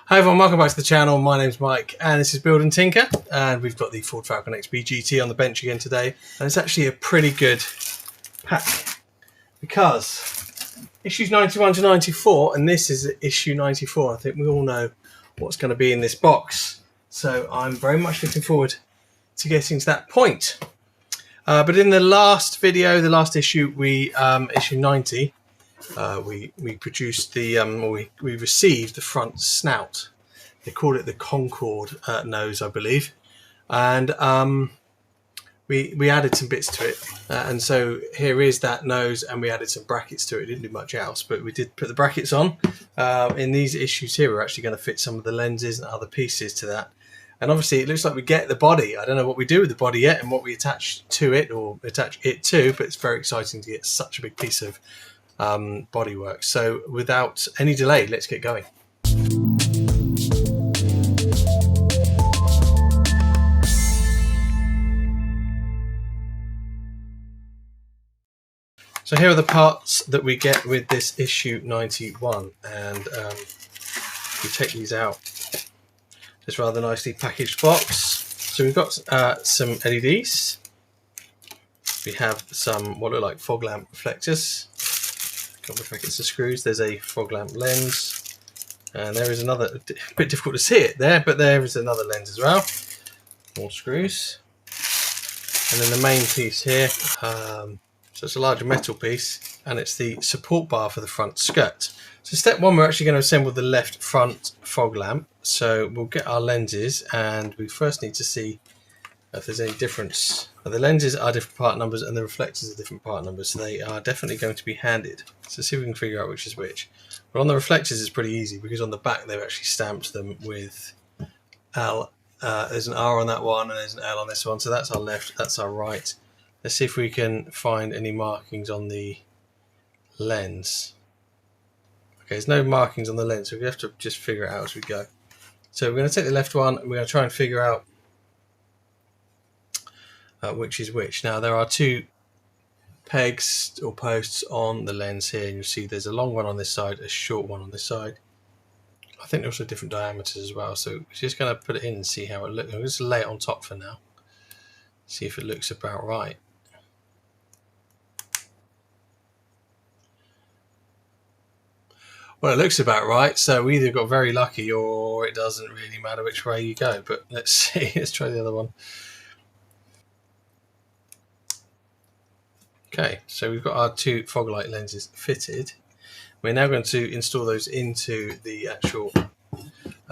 Hi everyone, welcome back to the channel. My name's Mike and this is Build and Tinker, and we've got the Ford Falcon XB GT on the bench again today, and it's actually a pretty good pack because issues 91 to 94, and this is issue 94. I think we all know what's going to be in this box, so I'm very much looking forward to getting to that point. But in the last video, the last issue, issue 90, we produced the we received the front snout. They called it the Concorde nose, I believe, and we added some bits to it, and so here is that nose, and we added some brackets to it. Didn't do much else, but we did put the brackets on. In these issues here, we're actually going to fit some of the lenses and other pieces to that. And obviously it looks like we get the body. I don't know what we do with the body yet and what we attach to it or attach it to, but it's very exciting to get such a big piece of bodywork. So without any delay, let's get going. So here are the parts that we get with this issue 91, and we take these out. This rather nicely packaged box. So we've got some LEDs. We have some what look like fog lamp reflectors. A couple of packets of screws. There's a fog lamp lens, and there is another. A bit difficult to see it there, but there is another lens as well. More screws, and then the main piece here. So it's a larger metal piece, and it's the support bar for the front skirt. So step one, we're actually going to assemble the left front fog lamp. So we'll get our lenses, and we first need to see if there's any difference. The lenses are different part numbers and the reflectors are different part numbers, so they are definitely going to be handed. So see if we can figure out which is which. But on the reflectors it's pretty easy, because on the back they've actually stamped them with L. There's an R on that one and there's an L on this one, so that's our left, that's our right. Let's see if we can find any markings on the lens. Okay, there's no markings on the lens, so we have to just figure it out as we go. So we're going to take the left one and we're going to try and figure out which is which. Now there are two pegs or posts on the lens here, and you'll see there's a long one on this side, a short one on this side. I think they're also different diameters as well, so we're just going to put it in and see how it looks. I'm just lay it on top for now, see if it looks about right. Well, it looks about right, so we either got very lucky or it doesn't really matter which way you go. But let's see, let's try the other one. Okay, so we've got our two fog light lenses fitted. We're now going to install those into the actual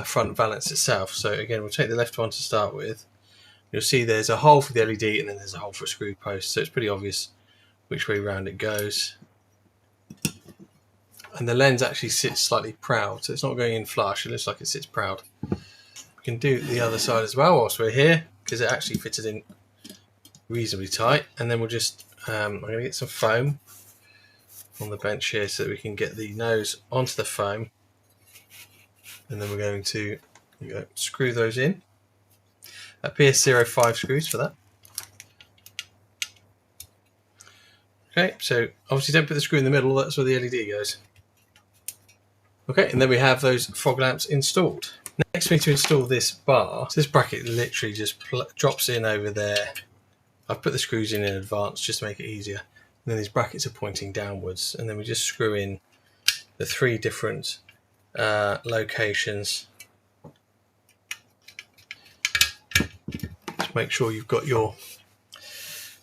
front valance itself. So again, we'll take the left one to start with. You'll see there's a hole for the LED and then there's a hole for a screw post, so it's pretty obvious which way round it goes. And the lens actually sits slightly proud, so it's not going in flush, it looks like it sits proud. We can do the other side as well whilst we're here, because it actually fitted in reasonably tight. And then we'll just, I'm going to get some foam on the bench here so that we can get the nose onto the foam. And then we're going to screw those in. PS05 screws for that. Okay, so obviously don't put the screw in the middle, that's where the LED goes. Okay, and then we have those fog lamps installed. Next we need to install this bar. So this bracket literally just drops in over there. I've put the screws in advance just to make it easier. And then these brackets are pointing downwards, and then we just screw in the three different locations. Just make sure you've got your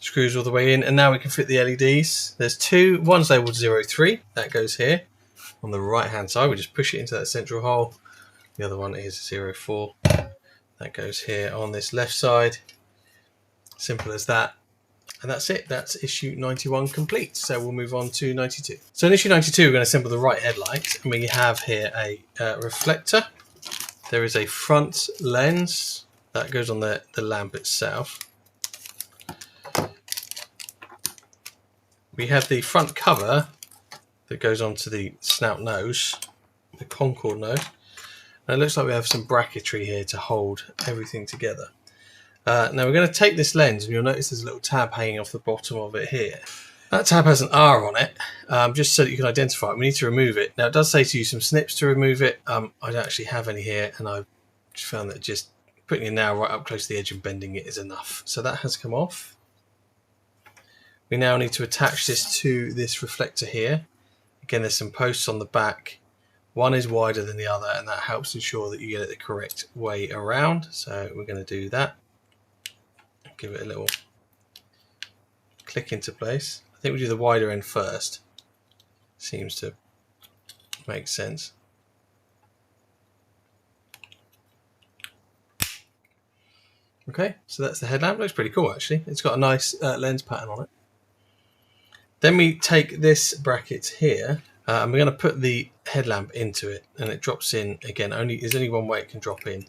screws all the way in, and now we can fit the LEDs. There's two, one's labelled 03, that goes here on the right hand side. We just push it into that central hole. The other one is 04, that goes here on this left side. Simple as that. And that's it, that's issue 91 complete. So we'll move on to 92. So in issue 92 we're going to assemble the right headlight, and we have here a reflector. There is a front lens that goes on the lamp itself. We have the front cover that goes onto the snout nose, the Concorde nose. And it looks like we have some bracketry here to hold everything together. Now we're going to take this lens, and you'll notice there's a little tab hanging off the bottom of it here. That tab has an R on it, just so that you can identify it. We need to remove it. Now it does say to use some snips to remove it. I don't actually have any here, and I've just found that just putting it now right up close to the edge and bending it is enough. So that has come off. We now need to attach this to this reflector here. Again, there's some posts on the back. One is wider than the other, and that helps ensure that you get it the correct way around. So we're going to do that. Give it a little click into place. I think we do the wider end first. Seems to make sense. Okay, so that's the headlamp. Looks pretty cool actually. It's got a nice lens pattern on it. Then we take this bracket here, and we're going to put the headlamp into it, and it drops in again. There's only one way it can drop in,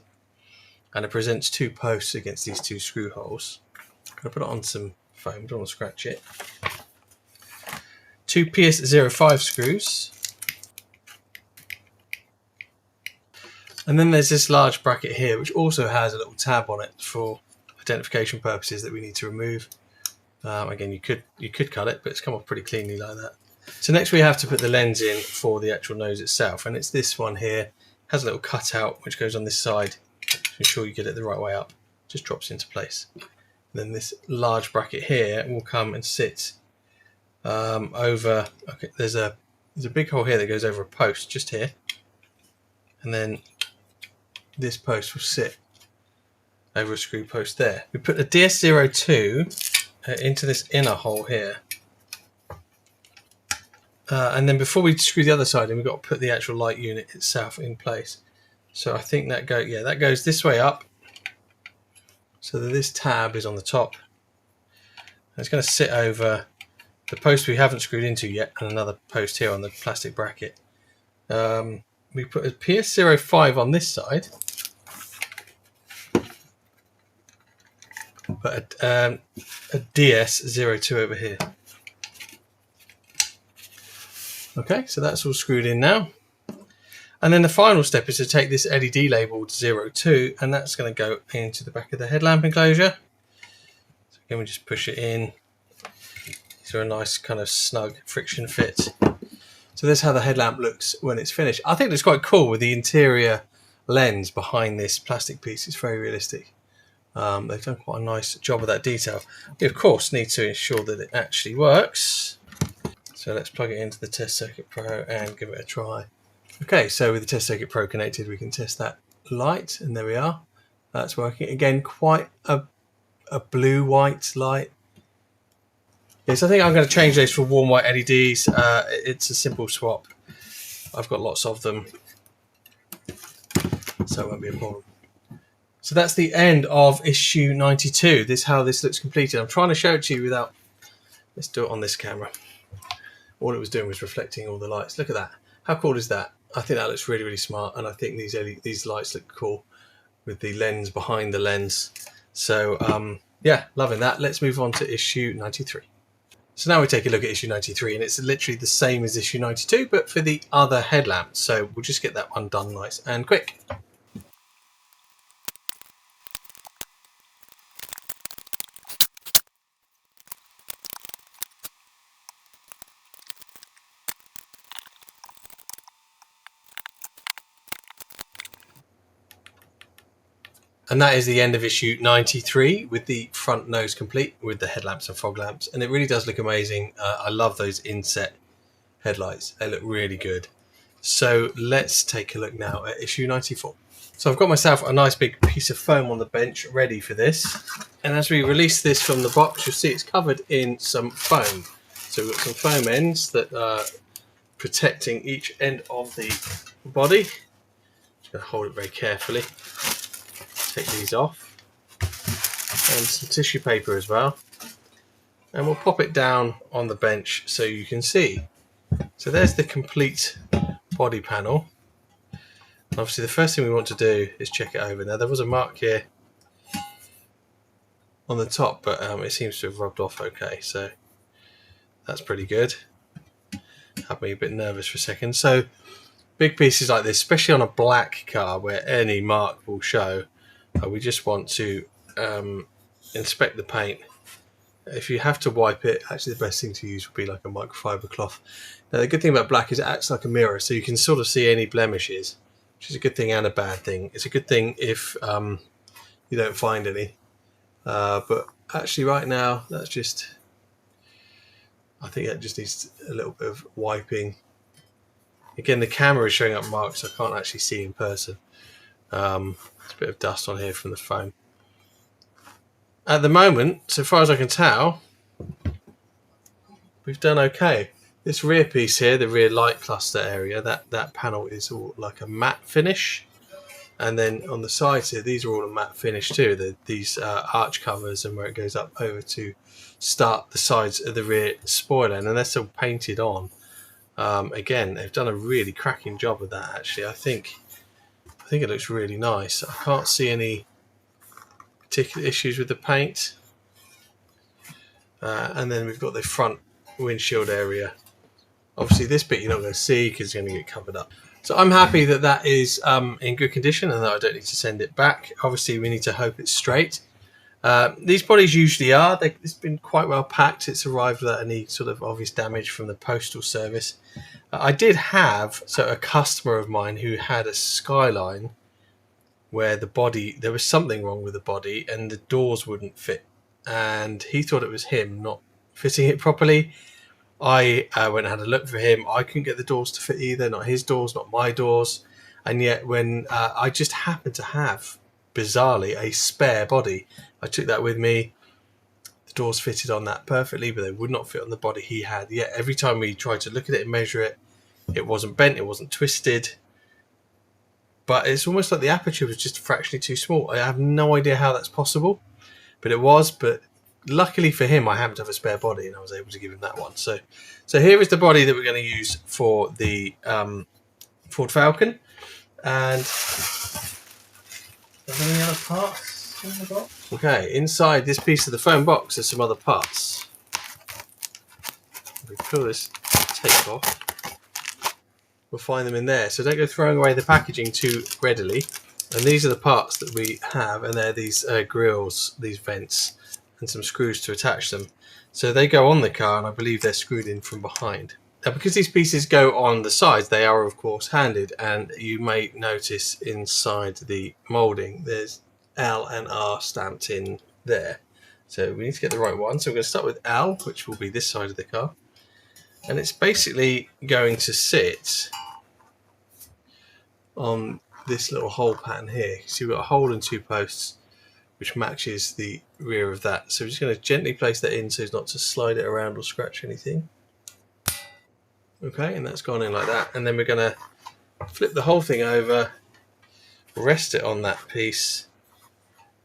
and it presents two posts against these two screw holes. I'm going to put it on some foam. Don't want to scratch it. Two PS05 screws, and then there's this large bracket here which also has a little tab on it for identification purposes that we need to remove. Again, you could cut it, but it's come off pretty cleanly like that. So next we have to put the lens in for the actual nose itself, and it's this one here. It has a little cutout which goes on this side to ensure you get it the right way up. Just drops into place. And then this large bracket here will come and sit over. Okay, there's a big hole here that goes over a post just here, and then this post will sit over a screw post there. We put the DS02 into this inner hole here, and then before we screw the other side in, we've got to put the actual light unit itself in place. So I think that goes this way up, so that this tab is on the top. And it's going to sit over the post we haven't screwed into yet, and another post here on the plastic bracket. We put a PS05 on this side, but a DS02 over here. Okay, so that's all screwed in now. And then the final step is to take this LED labeled 02, and that's going to go into the back of the headlamp enclosure. So again, we just push it in. These are a nice kind of snug friction fit. So this is how the headlamp looks when it's finished. I think it's quite cool with the interior lens behind this plastic piece. It's very realistic. They've done quite a nice job of that detail. We of course need to ensure that it actually works. So let's plug it into the Test Circuit Pro and give it a try. Okay, so with the Test Circuit Pro connected, we can test that light, and there we are. That's working. Again, quite a blue-white light. Yes, I think I'm going to change those for warm white LEDs. It's a simple swap. I've got lots of them, so it won't be a problem. So that's the end of issue 92. This is how this looks completed. I'm trying to show it to you without... Let's do it on this camera. All it was doing was reflecting all the lights. Look at that. How cool is that? I think that looks really, really smart, and I think these lights look cool with the lens behind the lens. So, yeah, loving that. Let's move on to issue 93. So now we take a look at issue 93, and it's literally the same as issue 92, but for the other headlamp. So we'll just get that one done nice and quick. And that is the end of issue 93 with the front nose complete with the headlamps and fog lamps. And it really does look amazing. I love those inset headlights. They look really good. So let's take a look now at issue 94. So I've got myself a nice big piece of foam on the bench ready for this. And as we release this from the box, you'll see it's covered in some foam. So we've got some foam ends that are protecting each end of the body. Just going to hold it very carefully. Take these off, and some tissue paper as well, and we'll pop it down on the bench so you can see. So there's the complete body panel. And obviously the first thing we want to do is check it over. Now there was a mark here on the top, but it seems to have rubbed off okay, so that's pretty good. Had me a bit nervous for a second. So big pieces like this, especially on a black car where any mark will show, we just want to inspect the paint if you have to wipe it, actually the best thing to use would be like a microfiber cloth. Now the good thing about black is it acts like a mirror, so you can sort of see any blemishes, which is a good thing and a bad thing. It's a good thing if you don't find any, but actually right now that's just, I think that just needs a little bit of wiping. Again, the camera is showing up marks I can't actually see in person. There's a bit of dust on here from the phone. At the moment, so far as I can tell, we've done okay. This rear piece here, the rear light cluster area, that panel is all like a matte finish. And then on the sides here, these are all a matte finish too. These arch covers and where it goes up over to start the sides of the rear spoiler, and they're still painted on. Again, they've done a really cracking job of that actually. I think it looks really nice. I can't see any particular issues with the paint. And then we've got the front windshield area. Obviously this bit you're not going to see because it's going to get covered up. So I'm happy that that is in good condition and that I don't need to send it back. Obviously we need to hope it's straight. These bodies usually are. It's been quite well packed. It's arrived without any sort of obvious damage from the postal service. I did have a customer of mine who had a Skyline where the body, there was something wrong with the body and the doors wouldn't fit. And he thought it was him not fitting it properly. I went and had a look for him. I couldn't get the doors to fit either, not his doors, not my doors. And yet when I just happened to have, bizarrely, a spare body, I took that with me. The doors fitted on that perfectly, but they would not fit on the body he had. Yet every time we tried to look at it and measure it, it wasn't bent, it wasn't twisted. But it's almost like the aperture was just fractionally too small. I have no idea how that's possible, but it was. But luckily for him, I happened to have a spare body and I was able to give him that one. So here is the body that we're going to use for the Ford Falcon. And are there any other parts in the box? Okay, inside this piece of the foam box there's some other parts. If we pull this tape off, we'll find them in there. So don't go throwing away the packaging too readily. And these are the parts that we have, and they're these grills, these vents, and some screws to attach them. So they go on the car, and I believe they're screwed in from behind. Now, because these pieces go on the sides, they are of course handed, and you may notice inside the moulding there's L and R stamped in there. So we need to get the right one. So we're going to start with L, which will be this side of the car. And it's basically going to sit on this little hole pattern here. So you've got a hole and two posts, which matches the rear of that. So we're just going to gently place that in so as not to slide it around or scratch anything. Okay, and that's gone in like that. And then we're going to flip the whole thing over, rest it on that piece,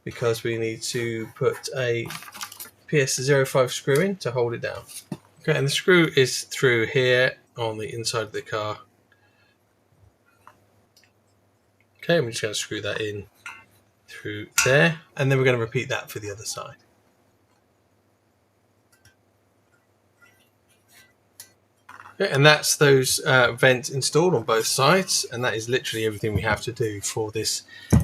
because we need to put a PS05 screw in to hold it down. Okay, and the screw is through here on the inside of the car. Okay, and we're just going to screw that in through there, and then we're going to repeat that for the other side. Okay, and that's those vents installed on both sides, and that is literally everything we have to do for this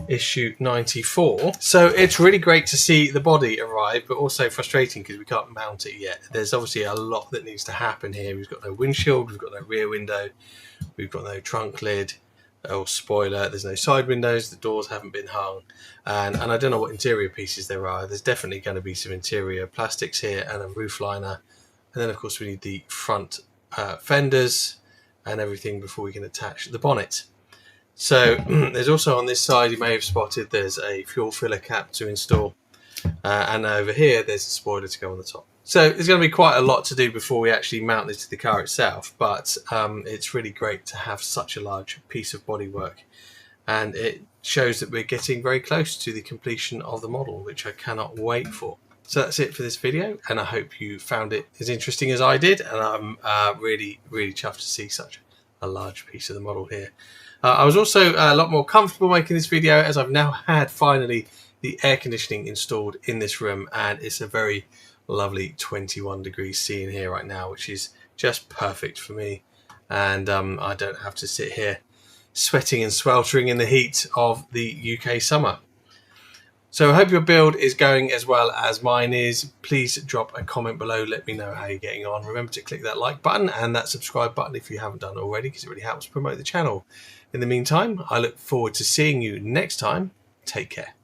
issue 94. So it's really great to see the body arrive, but also frustrating because we can't mount it yet. There's obviously a lot that needs to happen here. We've got no windshield, we've got no rear window, we've got no trunk lid or spoiler, there's no side windows, the doors haven't been hung, and I don't know what interior pieces there are. There's definitely going to be some interior plastics here and a roof liner, and then of course we need the front fenders and everything before we can attach the bonnet. So there's also on this side, you may have spotted, there's a fuel filler cap to install, and over here there's a spoiler to go on the top. So there's going to be quite a lot to do before we actually mount this to the car itself, but it's really great to have such a large piece of bodywork, and it shows that we're getting very close to the completion of the model, which I cannot wait for. So that's it for this video, and I hope you found it as interesting as I did, and I'm really chuffed to see such a large piece of the model here. I was also a lot more comfortable making this video as I've now had finally the air conditioning installed in this room, and it's a very lovely 21 degrees C in here right now, which is just perfect for me, and I don't have to sit here sweating and sweltering in the heat of the UK summer. So I hope your build is going as well as mine is. Please drop a comment below. Let me know how you're getting on. Remember to click that like button and that subscribe button if you haven't done already, because it really helps promote the channel. In the meantime, I look forward to seeing you next time. Take care.